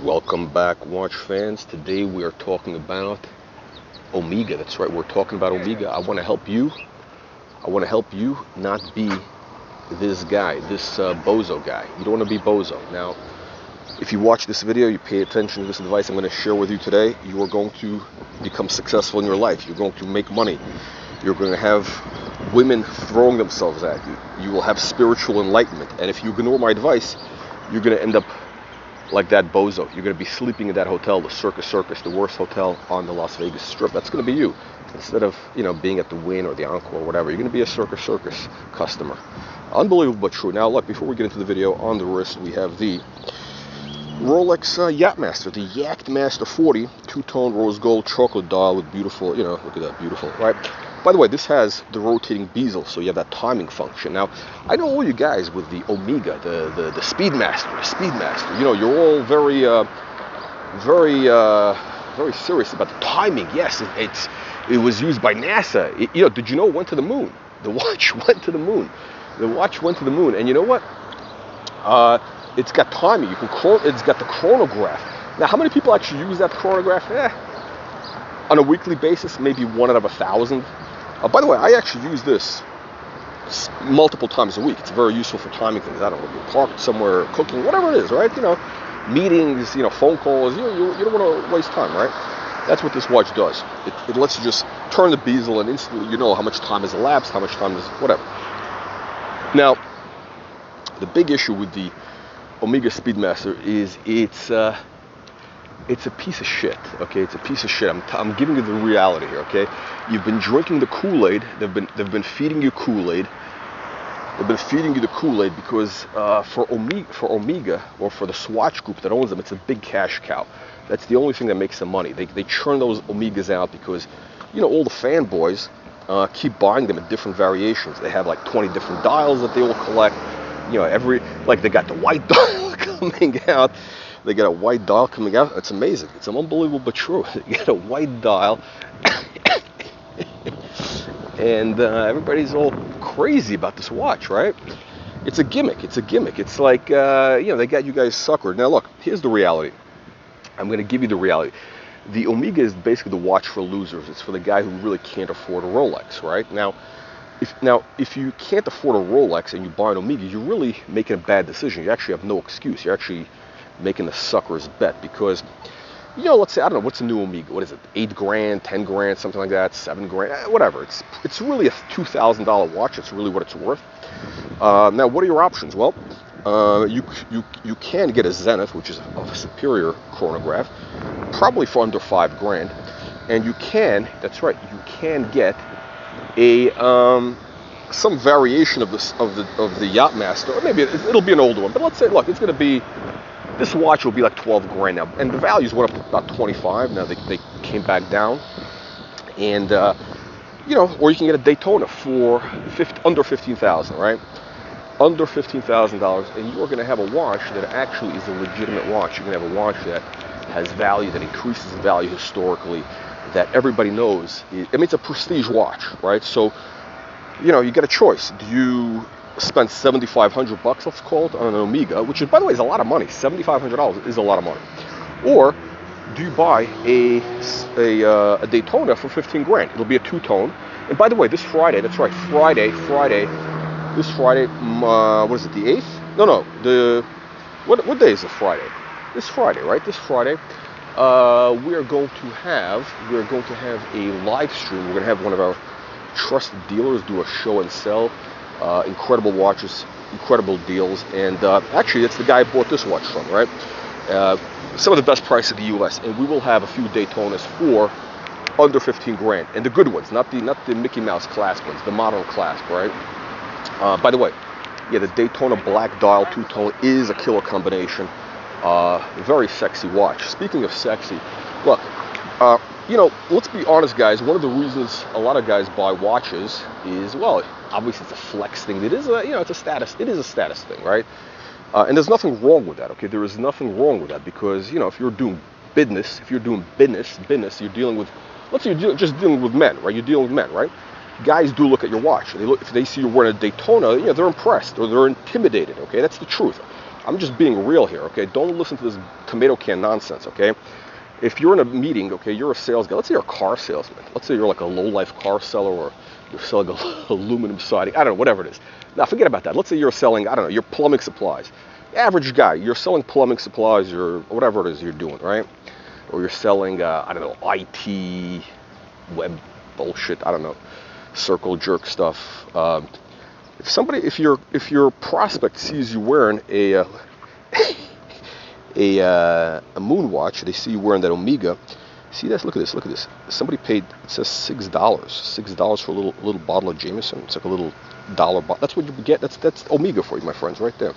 Welcome back, watch fans. Today we are talking about Omega. That's right, we're talking about Omega. I want to help you. I want to help you not be this guy, this bozo guy. You don't want to be bozo. Now, if you watch this video, you pay attention to this advice I'm going to share with you today, you are going to become successful in your life. You're going to make money. You're going to have women throwing themselves at you. You will have spiritual enlightenment. And if you ignore my advice, you're going to end up like that bozo. You're going to be sleeping in that hotel, the Circus, the worst hotel on the Las Vegas Strip. That's going to be you. Instead of, being at the Wynn or the Encore or whatever, you're going to be a Circus customer. Unbelievable but true. Now, look, before we get into the video, on the wrist we have the Rolex Yachtmaster, the Yachtmaster 40, two-tone rose gold chocolate dial with beautiful, look at that, beautiful, right? By the way, this has the rotating bezel, so you have that timing function. Now, I know all you guys with the Omega, the Speedmaster, you're all very serious about the timing. Yes, it was used by NASA. Did you know it went to the moon? The watch went to the moon. The watch went to the moon, and you know what? It's got timing. It's got the chronograph. Now, how many people actually use that chronograph? On a weekly basis, maybe 1 out of 1,000. By the way, I actually use this multiple times a week. It's very useful for timing things. I don't know, you're parked somewhere, cooking, whatever it is, right? Meetings, phone calls. You don't want to waste time, right? That's what this watch does. It lets you just turn the bezel and instantly you know how much time has elapsed, how much time is whatever. Now, the big issue with the Omega Speedmaster is it's a piece of shit. Okay, it's a piece of shit. I'm giving you the reality here. Okay, you've been drinking the Kool-Aid. They've been feeding you Kool-Aid. They've been feeding you the Kool-Aid because for Omega or for the Swatch Group that owns them, it's a big cash cow. That's the only thing that makes them money. They churn those Omegas out because all the fanboys keep buying them in different variations. They have like 20 different dials that they all collect. They got the white dial coming out. They got a white dial coming out. It's amazing. It's unbelievable but true. They get a white dial, and everybody's all crazy about this watch, right? It's a gimmick. It's like they got you guys suckered. Now look, here's the reality. I'm going to give you the reality. The Omega is basically the watch for losers. It's for the guy who really can't afford a Rolex, right? Now, if you can't afford a Rolex and you buy an Omega, you're really making a bad decision. You actually have no excuse. You're actually making the sucker's bet because, let's say, I don't know, what's a new Omega? What is it? 8 grand, 10 grand, something like that, 7 grand, whatever. It's really a $2,000 watch. It's really what it's worth. Now, what are your options? Well, you can get a Zenith, which is a superior chronograph, probably for under 5 grand, and you can get a some variation of the Yachtmaster, or maybe it'll be an older one. But let's say, look, this watch will be like 12 grand now, and the values went up to about 25. Now they came back down, and or you can get a Daytona for under 15,000, right? Under $15,000, and you're going to have a watch that actually is a legitimate watch. You're going to have a watch that has value, that increases in value historically, that everybody knows. It's a prestige watch, right? So, you get a choice. Do you spend $7,500, let's call it, on an Omega, which, by the way, is a lot of money. $7,500 is a lot of money. Or do you buy a Daytona for 15 grand? It'll be a two-tone. And by the way, this Friday, that's right, this Friday, what is it, the 8th? No, what day is it, Friday? This Friday, right? This Friday, we are going to have a live stream. We're going to have one of our trusted dealers do a show and sell. Incredible watches, incredible deals, and actually, it's the guy I bought this watch from, right? Some of the best price in the U.S., and we will have a few Daytonas for under 15 grand, and the good ones, not the Mickey Mouse clasp ones, the modern clasp, right? By the way, the Daytona black dial two-tone is a killer combination. Very sexy watch. Speaking of sexy, look, let's be honest, guys. One of the reasons a lot of guys buy watches is, well, obviously it's a flex thing. It is it's a status. It is a status thing, right? And there's nothing wrong with that. Okay, there is nothing wrong with that because if you're doing business, you're dealing with, let's say you're just dealing with men, right? You're dealing with men, right? Guys do look at your watch. If they see you're wearing a Daytona, they're impressed or they're intimidated. Okay, that's the truth. I'm just being real here, okay? Don't listen to this tomato can nonsense, okay? If you're in a meeting, okay, you're a sales guy. Let's say you're a car salesman. Let's say you're like a low-life car seller, or you're selling aluminum siding. I don't know, whatever it is. Now, forget about that. Let's say you're selling, I don't know, your plumbing supplies. Average guy, you're selling plumbing supplies or whatever it is you're doing, right? Or you're selling, I don't know, IT, web bullshit, I don't know, circle jerk stuff. If your prospect sees you wearing a moon watch, they see you wearing that Omega. See this? Look at this. Somebody paid, it says $6 for a little bottle of Jameson. It's like a little dollar bottle. That's what you get. That's Omega for you, my friends, right there.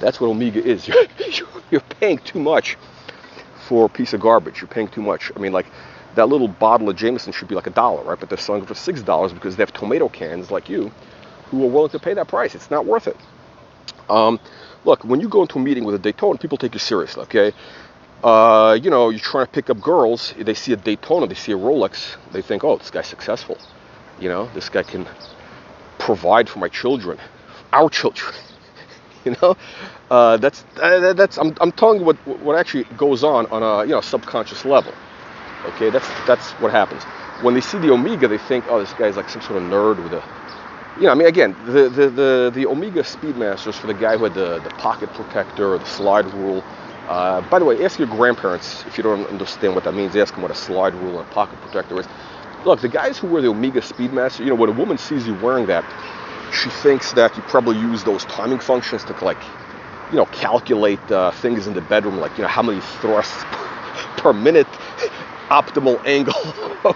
That's what Omega is. You're paying too much for a piece of garbage. You're paying too much. I mean, like, that little bottle of Jameson should be like $1, right? But they're selling it for $6 because they have tomato cans like you who are willing to pay that price. It's not worth it. Look, when you go into a meeting with a Daytona, people take you seriously, okay? You're trying to pick up girls. They see a Daytona, they see a Rolex. They think, oh, this guy's successful. This guy can provide for my children, our children. I'm telling you what actually goes on a subconscious level. Okay, that's what happens. When they see the Omega, they think, oh, this guy's like some sort of nerd with a, again, the Omega Speedmaster is for the guy who had the pocket protector or the slide rule. By the way, ask your grandparents if you don't understand what that means. Ask them what a slide rule and a pocket protector is. Look, the guys who wear the Omega Speedmaster, when a woman sees you wearing that, she thinks that you probably use those timing functions to calculate things in the bedroom, like how many thrusts per minute, optimal angle of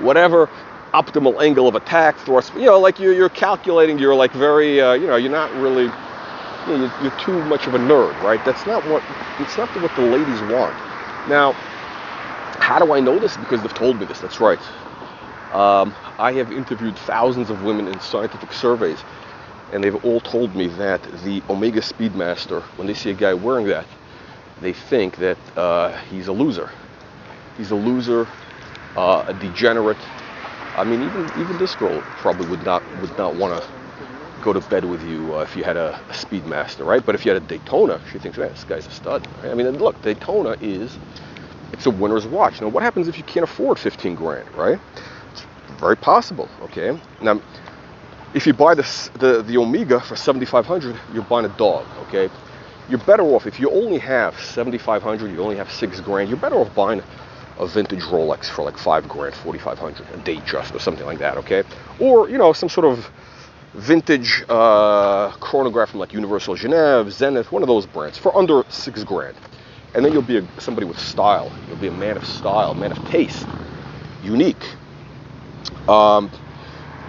whatever, optimal angle of attack, thrust. Like you're calculating. You're like very, you're not really. You're too much of a nerd, right? It's not what the ladies want. Now, how do I know this? Because they've told me this. That's right. I have interviewed thousands of women in scientific surveys, and they've all told me that the Omega Speedmaster, when they see a guy wearing that, they think that he's a loser. He's a loser, a degenerate. I mean, even this girl probably would not want to go to bed with you if you had a Speedmaster, right? But if you had a Daytona, she thinks, man, this guy's a stud. Right? I mean, look, Daytona it's a winner's watch. Now, what happens if you can't afford 15 grand, right? It's very possible, okay? Now, if you buy the Omega for 7,500, you're buying a dog, okay? You're better off, if you only have 7,500, you only have 6 grand, you're better off buying a vintage Rolex for like 5 grand, 4,500, a Datejust or something like that, okay? Or, some sort of vintage chronograph from like Universal Genève, Zenith, one of those brands for under 6 grand. And then you'll be somebody with style. You'll be a man of style, man of taste, unique. So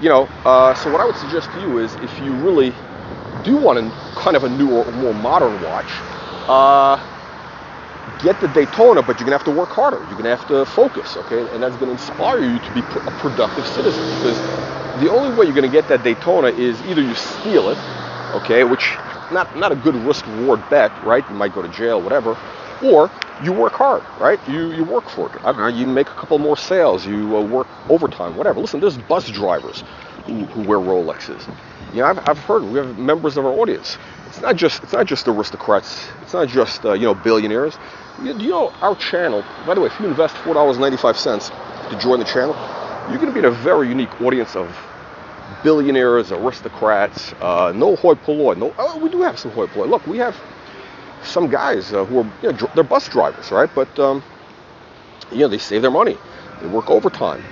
what I would suggest to you is, if you really do want kind of a newer, more modern watch, get the Daytona, but you're going to have to work harder. You're going to have to focus, okay? And that's going to inspire you to be a productive citizen, because the only way you're going to get that Daytona is either you steal it, okay, which not a good risk-reward bet, right? You might go to jail, whatever, or you work hard, right? You work for it. I don't know, you make a couple more sales, you work overtime, whatever. Listen, there's bus drivers who wear Rolexes. I've heard, we have members of our audience. It's not just aristocrats. It's not just billionaires. Our channel, by the way, if you invest $4.95 to join the channel, you're going to be in a very unique audience of billionaires, aristocrats, no hoi polloi. We do have some hoi polloi. Look, we have some guys who are, they're bus drivers, right? But, they save their money. They work overtime,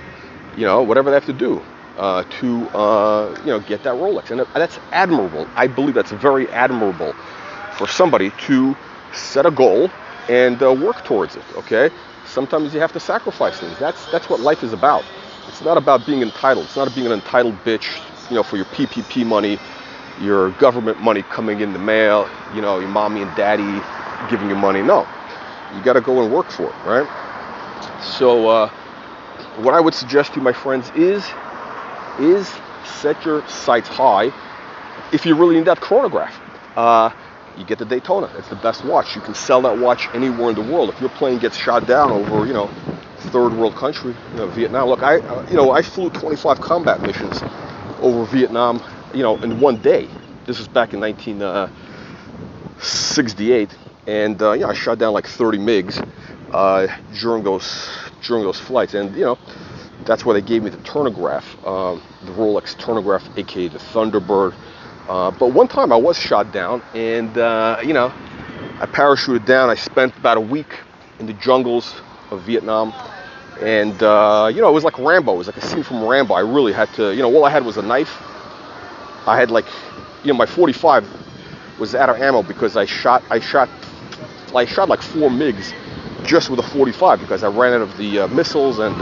whatever they have to do to get that Rolex. And that's admirable. I believe that's very admirable for somebody to set a goal and work towards it, okay? Sometimes you have to sacrifice things. That's what life is about. It's not about being entitled. It's not being an entitled bitch, for your PPP money, your government money coming in the mail, your mommy and daddy giving you money. No, you got to go and work for it, right? So what I would suggest to you, my friends, is set your sights high. If you really need that chronograph, you get the Daytona. It's the best watch. You can sell that watch anywhere in the world. If your plane gets shot down over, third world country, Vietnam. Look, I flew 25 combat missions over Vietnam, in one day. This was back in 19 68, and I shot down like 30 MiGs during those flights, and that's why they gave me the Turnograph, the Rolex Turnograph, aka the Thunderbird. But one time I was shot down, and I parachuted down. I spent about a week in the jungles of Vietnam, and it was like Rambo. It was like a scene from Rambo. I really had to, all I had was a knife. I had my 45 was out of ammo because I shot like 4 MiGs just with a 45 because I ran out of the missiles and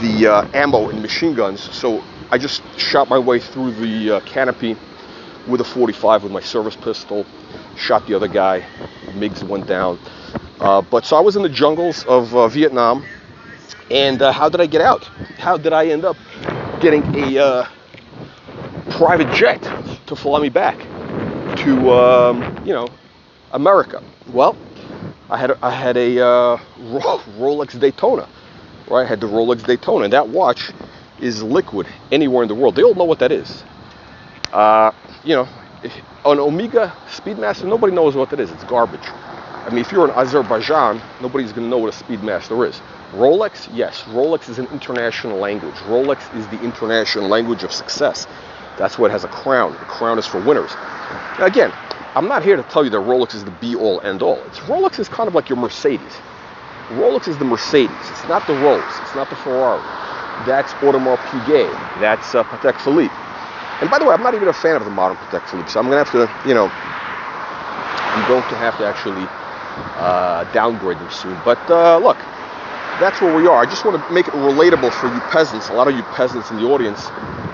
the ammo and machine guns. So I just shot my way through the canopy with a 45 with my service pistol, shot the other guy, MiGs went down. But so I was in the jungles of Vietnam, and how did I get out? How did I end up getting a private jet to fly me back to America? Well, I had a Rolex Daytona, right? I had the Rolex Daytona, and that watch is liquid anywhere in the world. They all know what that is. An Omega Speedmaster, nobody knows what that is. It's garbage. I mean, if you're in Azerbaijan, nobody's going to know what a Speedmaster is. Rolex, yes, Rolex is an international language. Rolex is the international language of success. That's what has a crown. The crown is for winners. Now, again, I'm not here to tell you that Rolex is the be-all, end-all. Rolex is kind of like your Mercedes. Rolex is the Mercedes. It's not the Rolls. It's not the Ferrari. That's Audemars Piguet. That's Patek Philippe. And by the way, I'm not even a fan of the modern Patek Philippe, so I'm going to have to, I'm going to have to actually downgrade them soon. But look, that's where we are. I just want to make it relatable for you peasants. A lot of you peasants in the audience,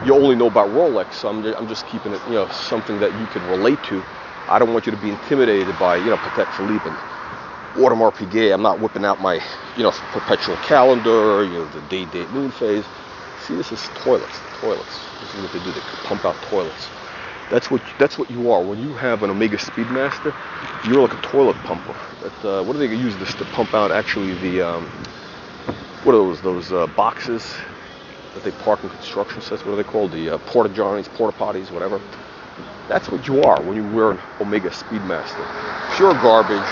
you only know about Rolex, so I'm just keeping it, something that you can relate to. I don't want you to be intimidated by, Patek Philippe and Audemars Piguet. I'm not whipping out my, perpetual calendar, the day-date moon phase. See, this is toilets. This is what they do. They pump out toilets. That's what you are. When you have an Omega Speedmaster, you're like a toilet pumper. What do they use this to pump out? Actually, the what are those boxes that they park in construction sites? What are they called? The porta johns, porta potties, whatever. That's what you are when you wear an Omega Speedmaster. Pure garbage.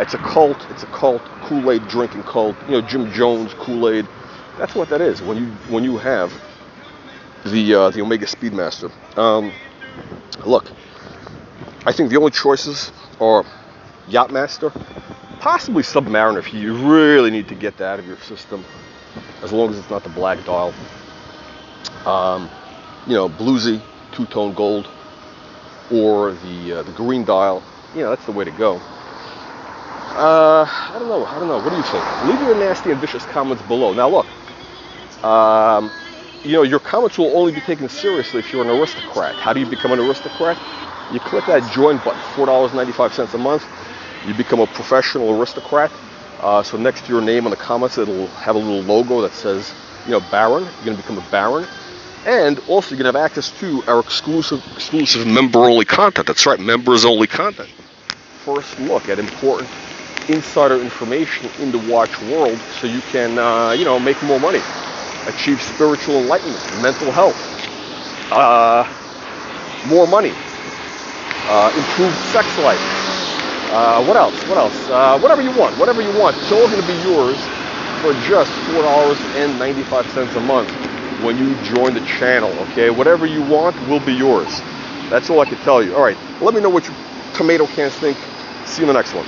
It's a cult. It's a cult. Kool-Aid drinking cult. Jim Jones, Kool-Aid. That's what that is when you have the Omega Speedmaster. Look, I think the only choices are Yachtmaster, possibly Submariner if you really need to get that out of your system, as long as it's not the black dial. Bluesy, two-tone gold, or the green dial. That's the way to go. I don't know. What do you think? Leave your nasty and vicious comments below. Now look, your comments will only be taken seriously if you're an aristocrat. How do you become an aristocrat? You click that join button, $4.95 a month. You become a professional aristocrat. So next to your name on the comments, it'll have a little logo that says, Baron. You're going to become a Baron. And also you're going to have access to our exclusive member-only content. That's right, members-only content. First look at important insider information in the watch world so you can, make more money. Achieve spiritual enlightenment, mental health, more money, improved sex life. What else? Whatever you want. It's all going to be yours for just $4.95 a month when you join the channel, okay? Whatever you want will be yours. That's all I can tell you. All right, let me know what you tomato cans think. See you in the next one.